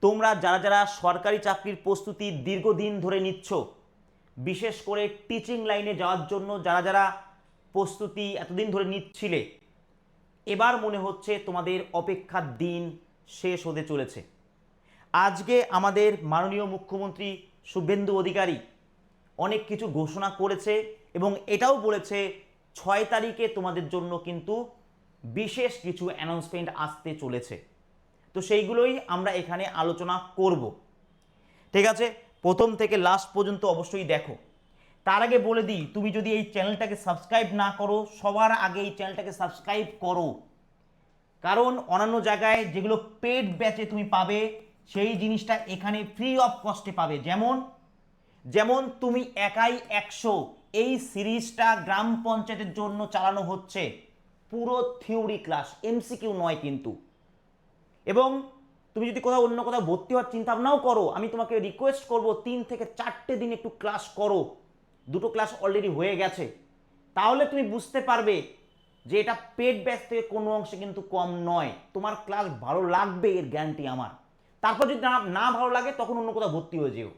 তোমরা যারা যারা সরকারি চাকরির প্রস্তুতি দীর্ঘদিন ধরে নিচ্ছ, বিশেষ করে টিচিং লাইনে যাওয়ার জন্য যারা যারা প্রস্তুতি এতদিন ধরে নিচ্ছিলে, এবার মনে হচ্ছে তোমাদের অপেক্ষার দিন শেষ হতে চলেছে। আজকে আমাদের মাননীয় মুখ্যমন্ত্রী শুভেন্দু অধিকারী অনেক কিছু ঘোষণা করেছে এবং এটাও বলেছে 6 তারিখে তোমাদের জন্য কিন্তু বিশেষ কিছু অ্যানাউন্সমেন্ট আসতে চলেছে। তো সেইগুলোই আমরা এখানে আলোচনা করব। ঠিক আছে, প্রথম থেকে লাস্ট পর্যন্ত অবশ্যই দেখো। তার আগে বলে দিই, তুমি যদি এই চ্যানেলটাকে সাবস্ক্রাইব না করো, সবার আগে এই চ্যানেলটাকে সাবস্ক্রাইব করো, কারণ অন্যান্য জায়গায় যেগুলো পেড ব্যাচে তুমি পাবে সেই জিনিসটা এখানে ফ্রি অফ কস্টে পাবে। যেমন যেমন তুমি একাই 100 এই সিরিজটা গ্রাম পঞ্চায়েতের জন্য চালানো হচ্ছে, পুরো থিওরি ক্লাস, এমসিকিউ নয় কিন্তু। এবং তুমি যদি কোথাও অন্য কোথাও ভর্তি হওয়ার চিন্তা ভাবনাও করো, আমি তোমাকে রিকোয়েস্ট করব 3 থেকে 4টে দিন একটু ক্লাস করো। 2টো ক্লাস অলরেডি হয়ে গেছে, তাহলে তুমি বুঝতে পারবে যে এটা পেড ব্যাচ থেকে কোনো অংশে কিন্তু কম নয়। তোমার ক্লাস ভালো লাগবে, এর গ্যারান্টি আমার। তারপর যদি না ভালো লাগে তখন অন্য কোথাও ভর্তি হয়ে যেও,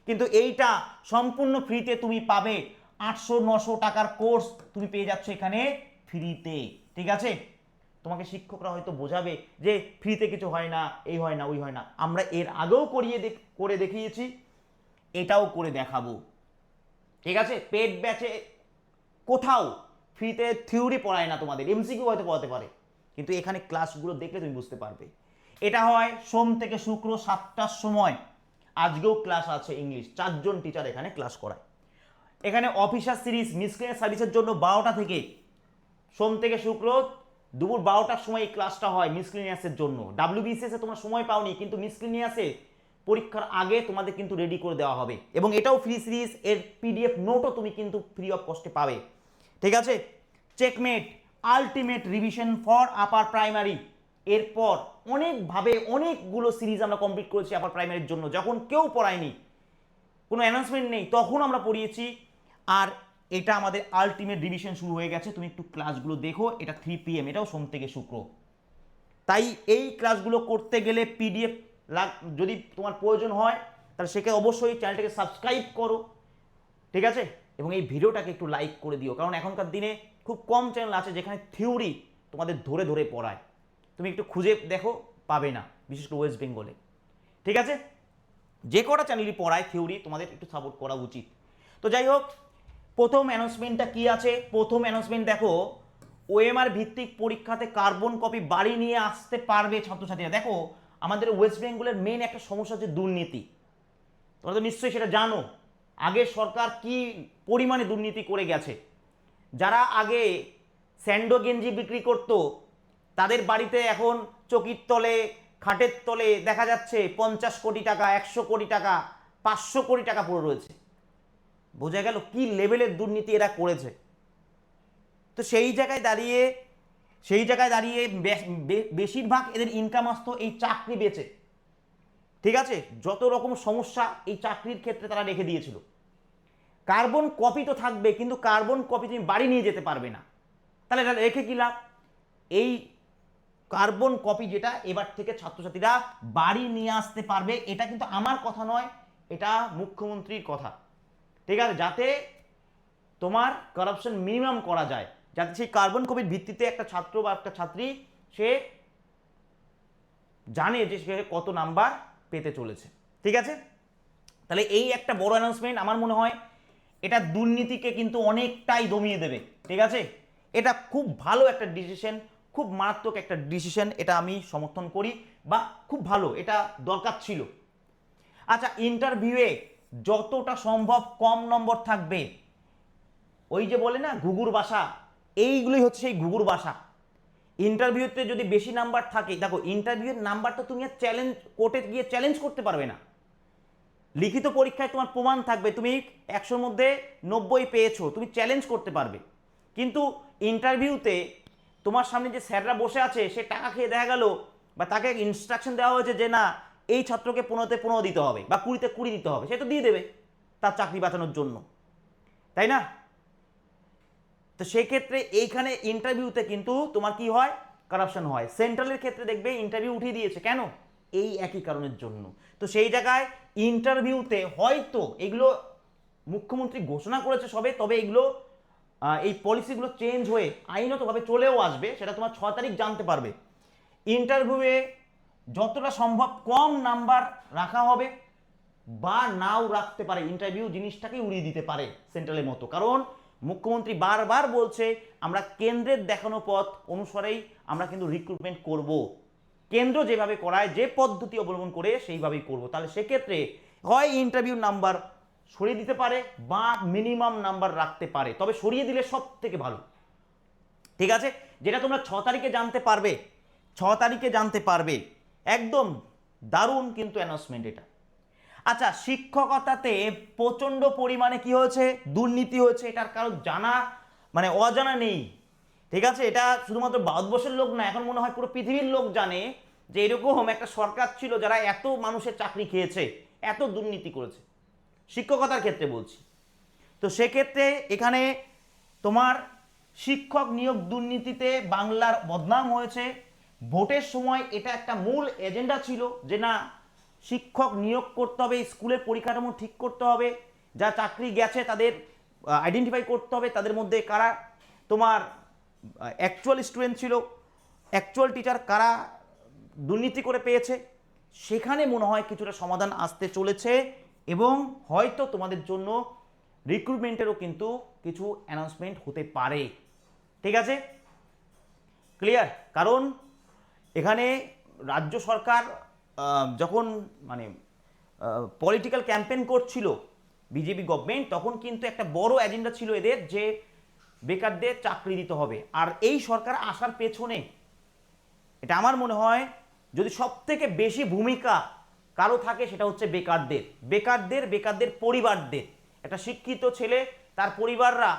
কিন্তু এইটা সম্পূর্ণ ফ্রিতে তুমি পাবে। 800-900 টাকার কোর্স তুমি পেয়ে যাচ্ছ এখানে ফ্রিতে। ঠিক আছে, তোমাকে শিক্ষকরা হয়তো বোঝাবে যে ফ্রিতে কিছু হয় না, এই হয় না, ওই হয় না। আমরা এর আগেও করে দেখিয়েছি, এটাও করে দেখাবো। ঠিক আছে, পেড ব্যাচে কোথাও ফ্রিতে থিওরি পড়ায় না, তোমাদের এমসিকিউ হয়তো পড়াতে পারে, কিন্তু এখানে ক্লাসগুলো দেখলে তুমি বুঝতে পারবে। এটা হয় সোম থেকে শুক্র 7টার সময়। আজকেও ক্লাস আছে ইংলিশ, 4জন টিচার এখানে ক্লাস করায়। এখানে অফিসার সিরিজ মিসকেলিনিয়াস সার্ভিসের জন্য 12টা থেকে, সোম থেকে শুক্র দুপুর 12টার সময় এই ক্লাসটা হয় মিসকেলিনিয়াসের জন্য। ডাব্লিউবিসিএস এ তোমরা সময় পাওনি, কিন্তু মিসকেলিনিয়াসে পরীক্ষার আগে তোমাদের কিন্তু রেডি করে দেওয়া হবে, এবং এটাও ফ্রি সিরিজ। এর পিডিএফ নোটও তুমি কিন্তু ফ্রি অফ কস্টে পাবে। ঠিক আছে, checkmate ultimate revision for upper primary, এরপর অনেকভাবে অনেকগুলো সিরিজ আমরা কমপ্লিট করেছি আপার প্রাইমারির জন্য। যখন কেউ পড়ায়নি, কোনো অ্যানাউন্সমেন্ট নেই, তখন আমরা পড়িয়েছি। আর এটা আমাদের আলটিমেট রিভিশন শুরু হয়ে গেছে, তুমি একটু ক্লাসগুলো দেখো। এটা 3 PM, এটাও সোম থেকে শুক্র। তাই এই ক্লাসগুলো করতে গেলে পিডিএফ যদি তোমার প্রয়োজন হয়, তাহলে সেকে অবশ্যই চ্যানেলটাকে সাবস্ক্রাইব করো। ঠিক আছে, এবং এই ভিডিওটাকে একটু লাইক করে দিও, কারণ এখনকার দিনে খুব কম চ্যানেল আছে যেখানে থিওরি তোমাদের ধরে ধরে পড়ায়। তুমি একটু খুঁজে দেখো, পাবে না, বিশেষ করে ওয়েস্ট বেঙ্গলে। ঠিক আছে, যে কটা চ্যানেলই পড়ায় থিওরি, তোমাদের একটু সাপোর্ট করা উচিত। তো যাই হোক, প্রথম অ্যানাউন্সমেন্টটা কি আছে? প্রথম অ্যানাউন্সমেন্ট দেখো, ওএমআর ভিত্তিক পরীক্ষাতে কার্বন কপি বাড়ি নিয়ে আসতে পারবে ছাত্রছাত্রীরা। দেখো, আমাদের ওয়েস্ট বেঙ্গলের মেন একটা সমস্যা হচ্ছে দুর্নীতি। তোমরা তো নিশ্চয়ই সেটা জানো, আগে সরকার কি পরিমাণে দুর্নীতি করে গেছে। যারা আগে স্যান্ডো গেঞ্জি বিক্রি করতো, তাদের বাড়িতে এখন চকির তলে, খাটের তলে দেখা যাচ্ছে 50 কোটি টাকা, 100 কোটি টাকা, 500 কোটি টাকা পড়ে রয়েছে। বোঝা গেল কি লেভেলের দুর্নীতি এরা করেছে। তো সেই জায়গায় দাঁড়িয়ে বেশিরভাগ এদের ইনকাম আসতো এই চাকরি বেচে। ঠিক আছে, যত রকম সমস্যা এই চাকরির ক্ষেত্রে তারা রেখে দিয়েছিল। কার্বন কপি তো থাকবে, কিন্তু কার্বন কপি তুমি বাড়ি নিয়ে যেতে পারবে না। তাহলে এটা রেখে কি লাভ? এই কার্বন কপি যেটা এবার থেকে ছাত্রছাত্রীরা বাড়ি নিয়ে আসতে পারবে, এটা কিন্তু আমার কথা নয়, এটা মুখ্যমন্ত্রীর কথা। ঠিক আছে, যাতে তোমার কারাপশন মিনিমাম করা যায়, যাতে সেই কার্বন কপির ভিত্তিতে একটা ছাত্র বা একটা ছাত্রী সে জানে যে সে কত নাম্বার পেতে চলেছে। ঠিক আছে, তাহলে এই একটা বড় অ্যানাউন্সমেন্ট। আমার মনে হয় এটা দুর্নীতিকে কিন্তু অনেকটাই দমিয়ে দেবে। ঠিক আছে, এটা খুব ভালো একটা ডিসিশন, খুব মারাত্মক একটা ডিসিশন, এটা আমি সমর্থন করি, বা খুব ভালো, এটা দরকার ছিল। আচ্ছা, ইন্টারভিউয়ে যতটা সম্ভব কম নম্বর থাকবে। ওই যে বলে না ঘুঘুর বাসা, এইগুলোই হচ্ছে সেই ঘুঘুর বাসা। ইন্টারভিউতে যদি বেশি নাম্বার থাকে, দেখো ইন্টারভিউয়ের নাম্বারটা তুমি আর চ্যালেঞ্জ কোর্টে গিয়ে চ্যালেঞ্জ করতে পারবে না। লিখিত পরীক্ষায় তোমার প্রমাণ থাকবে, তুমি 100-র মধ্যে 90 পেয়েছো, তুমি চ্যালেঞ্জ করতে পারবে। কিন্তু ইন্টারভিউতে তোমার সামনে যে স্যাররা বসে আছে, সে টাকা খেয়ে দেখা গেল, বা তাকে ইনস্ট্রাকশন দেওয়া হয়েছে যে না এই ছাত্রকে 15-তে 15 দিতে হবে বা 20-তে 20 দিতে হবে, সে তো দিয়ে দেবে তার চাকরি বাঁচানোর জন্য, তাই না? তো সেই ক্ষেত্রে এইখানে ইন্টারভিউতে কিন্তু তোমার কি হয়, কারাপশন হয়। সেন্ট্রালের ক্ষেত্রে দেখবে ইন্টারভিউ উঠিয়ে দিয়েছে, কেন? এই একই কারণের জন্য। তো সেই জায়গায় ইন্টারভিউতে হয়তো এগুলো মুখ্যমন্ত্রী ঘোষণা করেছে সবে, তবে এগুলো এই পলিসিগুলো চেঞ্জ হয়ে আইনতভাবে চলেও আসবে, সেটা তোমার 6 তারিখ জানতে পারবে। ইন্টারভিউয়ে যতটা সম্ভব কম নাম্বার রাখা হবে, বা নাও রাখতে পারে, ইন্টারভিউ জিনিসটাকে উড়িয়ে দিতে পারে সেন্ট্রালের মতো। কারণ মুখ্যমন্ত্রী বারবার বলছে আমরা কেন্দ্রের দেখানো পথ অনুসারেই আমরা কিন্তু রিক্রুটমেন্ট করব, কেন্দ্র যেভাবে করায়, যে পদ্ধতি অবলম্বন করে সেইভাবেই করব। তাহলে সেক্ষেত্রে হয় ইন্টারভিউ নাম্বার সরিয়ে দিতে পারে বা মিনিমাম নাম্বার রাখতে পারে, তবে সরিয়ে দিলে সব থেকে ভালো। ঠিক আছে, যেটা তোমরা 6 তারিখে জানতে পারবে, 6 তারিখে জানতে পারবে। একদম দারুণ কিন্তু অ্যানাউন্সমেন্ট এটা। আচ্ছা, শিক্ষকতাতে প্রচণ্ড পরিমাণে কি হয়েছে, দুর্নীতি হয়েছে, এটার কারো জানা মানে অজানা নেই। ঠিক আছে, এটা শুধুমাত্র ভারতবর্ষের লোক না, এখন মনে হয় পুরো পৃথিবীর লোক জানে যে এরকম একটা সরকার ছিল যারা এত মানুষের চাকরি খেয়েছে, এত দুর্নীতি করেছে, শিক্ষকতার ক্ষেত্রে বলছি। তো সেক্ষেত্রে এখানে তোমার শিক্ষক নিয়োগ দুর্নীতিতে বাংলার বদনাম হয়েছে। ভোটের সময় এটা একটা মূল এজেন্ডা ছিল যে না, শিক্ষক নিয়োগ করতে হবে, স্কুলের পরিকাঠামো ঠিক করতে হবে, যা চাকরি গেছে তাদের আইডেন্টিফাই করতে হবে, তাদের মধ্যে কারা তোমার অ্যাকচুয়াল স্টুডেন্ট ছিল, অ্যাকচুয়াল টিচার কারা দুর্নীতি করে পেয়েছে, সেখানে মনে হয় কিছুটা সমাধান আসতে চলেছে। এবং হয়তো তোমাদের জন্য রিক্রুটমেন্টেরও কিন্তু কিছু অ্যানাউন্সমেন্ট হতে পারে। ঠিক আছে, ক্লিয়ার? কারণ এখানে রাজ্য সরকার যখন মানে পলিটিক্যাল ক্যাম্পেইন করছিল বিজেপি গভর্নমেন্ট, তখন কিন্তু একটা বড় এজেন্ডা ছিল এদের যে বেকারদের চাকরি দিতে হবে। আর এই সরকার আসার পেছনে এটা আমার মনে হয় যদি সব থেকে বেশি ভূমিকা কারো থাকে সেটা হচ্ছে বেকারদের, বেকারদের, বেকারদের পরিবারদের। একটা শিক্ষিত ছেলে তার পরিবাররা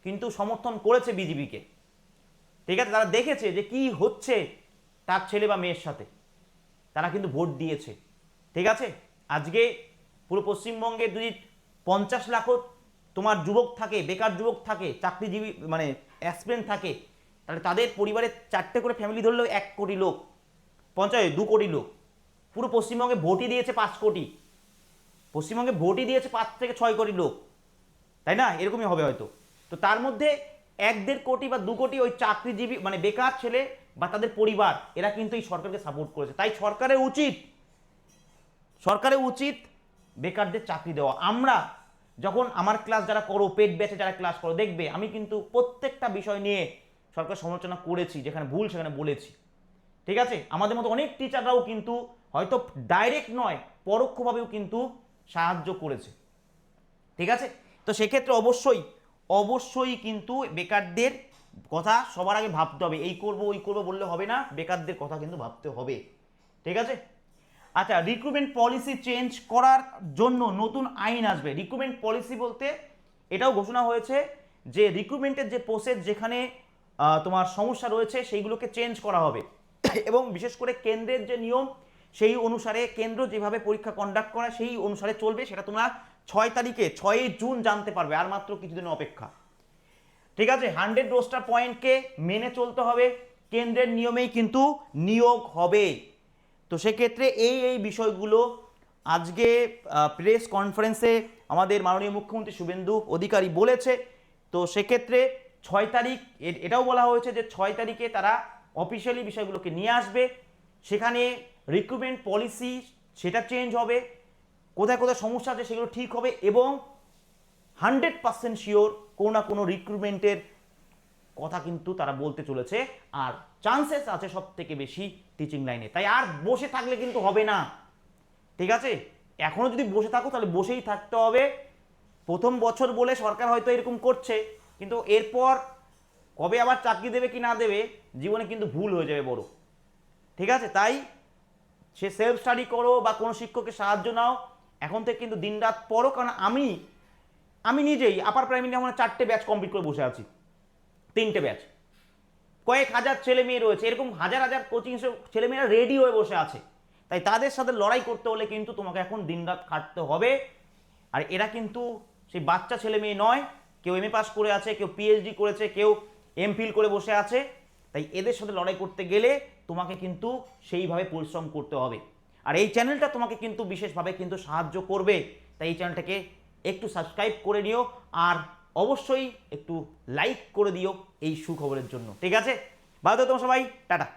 কিন্তু সমর্থন করেছে বিজেপিকে। ঠিক আছে, তারা দেখেছে যে কি হচ্ছে তার ছেলে বা মেয়ের সাথে, তারা কিন্তু ভোট দিয়েছে। ঠিক আছে, আজকে পুরো পশ্চিমবঙ্গে যদি 50 লাখও তোমার যুবক থাকে, বেকার যুবক থাকে, চাকরিজীবী মানে অ্যাসপিরেন্ট থাকে, তাহলে তাদের পরিবারে 4টে করে ফ্যামিলি ধরলেও 1 কোটি লোক, 2 কোটি লোক। পুরো পশ্চিমবঙ্গে ভোটই দিয়েছে 5 কোটি, পশ্চিমবঙ্গে ভোটই দিয়েছে 5 থেকে 6 কোটি লোক, তাই না? এরকমই হবে হয়তো। তো তার মধ্যে 1-1.5 কোটি বা 2 কোটি ওই চাকরিজীবী মানে বেকার ছেলে বা তাদের পরিবার, এরা কিন্তু এই সরকারকে সাপোর্ট করেছে। তাই সরকারের উচিত বেকারদের চাকরি দেওয়া। আমরা যখন আমার ক্লাস যারা করো, পেড ব্যাচে যারা ক্লাস করো, দেখবে আমি কিন্তু প্রত্যেকটা বিষয় নিয়ে সরকার সমালোচনা করেছি, যেখানে ভুল সেখানে বলেছি। ঠিক আছে, আমাদের মতো অনেক টিচাররাও কিন্তু হয়তো ডাইরেক্ট নয়, পরোক্ষভাবেও কিন্তু সাহায্য করেছে। ঠিক আছে, তো সেক্ষেত্রে অবশ্যই কিন্তু বেকারদের কথা সবার আগে ভাবতে হবে। এই করব ওই করব বললে হবে না, বেকারদের কথা কিন্তু ভাবতে হবে। ঠিক আছে, আচ্ছা, রিক্রুটমেন্ট পলিসি চেঞ্জ করার জন্য নতুন আইন আসবে। রিক্রুটমেন্ট পলিসি বলতে এটাও ঘোষণা হয়েছে যে রিক্রুটমেন্টের যে প্রসেস, যেখানে তোমার সমস্যা রয়েছে সেইগুলোকে চেঞ্জ করা হবে। এবং বিশেষ করে কেন্দ্রের যে নিয়ম সেই অনুসারে, কেন্দ্র যেভাবে পরীক্ষা কন্ডাক্ট করা সেই অনুসারে চলবে। সেটা তোমরা 6 জুন জানতে পারবে, আর মাত্র কিছুদিনের অপেক্ষা। ঠিক আছে, 100 রোস্টার পয়েন্টকে মেনে চলতে হবে, কেন্দ্রের নিয়মেই কিন্তু নিয়োগ হবে। তো সেক্ষেত্রে এই বিষয়গুলো আজকে প্রেস কনফারেন্সে আমাদের মাননীয় মুখ্যমন্ত্রী শুভেন্দু অধিকারী বলেছে। তো সেক্ষেত্রে 6 তারিখ এটাও বলা হয়েছে যে 6 তারিখে তারা অফিসিয়ালি বিষয়গুলোকে নিয়ে আসবে। সেখানে রিক্রুটমেন্ট পলিসি সেটা চেঞ্জ হবে, কোথায় কোথায় সমস্যা আছে সেগুলো ঠিক হবে, এবং 100% শিওর কোনো না কোনো রিক্রুটমেন্টের কথা কিন্তু তারা বলতে চলেছে। আর চান্সেস আছে সব থেকে বেশি টিচিং লাইনে। তাই আর বসে থাকলে কিন্তু হবে না। ঠিক আছে, এখনো যদি বসে থাকো তাহলে বসেই থাকতে হবে। প্রথম বছর বলে সরকার হয়তো এরকম করছে, কিন্তু এরপর কবে আবার চাকরি দেবে কি না দেবে জীবনে কিন্তু ভুল হয়ে যাবে বড়। ঠিক আছে, তাই সে সেলফ স্টাডি করো বা কোনো শিক্ষকের সাহায্য নাও, এখন থেকে কিন্তু দিনরাত পড়ো। কারণ আমি নিজেই আপার প্রাইমারি আমার 4টে ব্যাচ কমপ্লিট করে বসে আছি, 3টে ব্যাচ, কয়েক হাজার ছেলে মেয়ে রয়েছে, এরকম হাজার হাজার কোচিং ছেলেমেয়েরা রেডি হয়ে বসে আছে। তাই তাদের সাথে লড়াই করতে হলে কিন্তু তোমাকে এখন দিনরাত খাটতে হবে। আর এরা কিন্তু সেই বাচ্চা ছেলে মেয়ে নয়, কেউ এমএ পাস করে আছে, কেউ পিএইচডি করেছে, কেউ এমফিল করে বসে আছে। তাই এদের সাথে লড়াই করতে গেলে তোমাকে কিন্তু সেইভাবে পরিশ্রম করতে হবে। আর এই চ্যানেলটা তোমাকে কিন্তু বিশেষভাবে কিন্তু সাহায্য করবে, তাই এই চ্যানেলটাকে একটু সাবস্ক্রাইব করে নিও আর অবশ্যই একটু লাইক করে দিও এই সুখবরের জন্য। ঠিক আছে, ভালো তো তোমরা সবাই, টাটা।